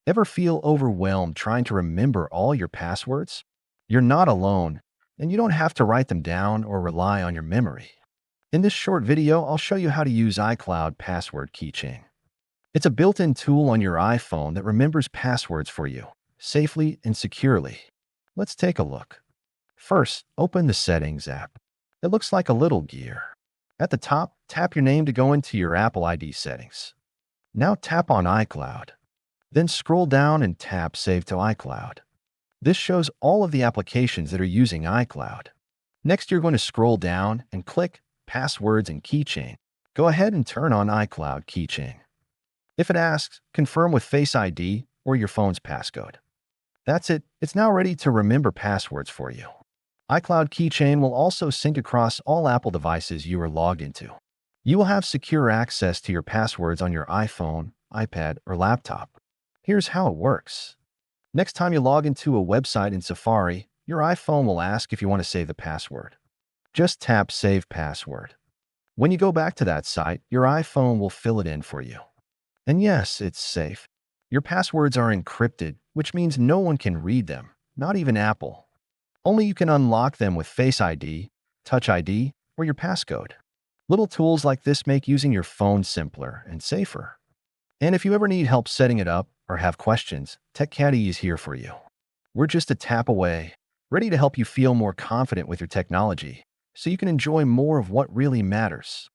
Ever feel overwhelmed trying to remember all your passwords? You're not alone, and you don't have to write them down or rely on your memory. In this short video, I'll show you how to use iCloud Password Keychain. It's a built-in tool on your iPhone that remembers passwords for you, safely and securely. Let's take a look. First, open the Settings app. It looks like a little gear. At the top, tap your name to go into your Apple ID settings. Now tap on iCloud. Then scroll down and tap Save to iCloud. This shows all of the applications that are using iCloud. Next, you're going to scroll down and click Passwords and Keychain. Go ahead and turn on iCloud Keychain. If it asks, confirm with Face ID or your phone's passcode. That's it. It's now ready to remember passwords for you. iCloud Keychain will also sync across all Apple devices you are logged into. You will have secure access to your passwords on your iPhone, iPad, or laptop. Here's how it works. Next time you log into a website in Safari, your iPhone will ask if you want to save the password. Just tap Save Password. When you go back to that site, your iPhone will fill it in for you. And yes, it's safe. Your passwords are encrypted, which means no one can read them, not even Apple. Only you can unlock them with Face ID, Touch ID, or your passcode. Little tools like this make using your phone simpler and safer. And if you ever need help setting it up or have questions, Caddie is here for you. We're just a tap away, ready to help you feel more confident with your technology, so you can enjoy more of what really matters.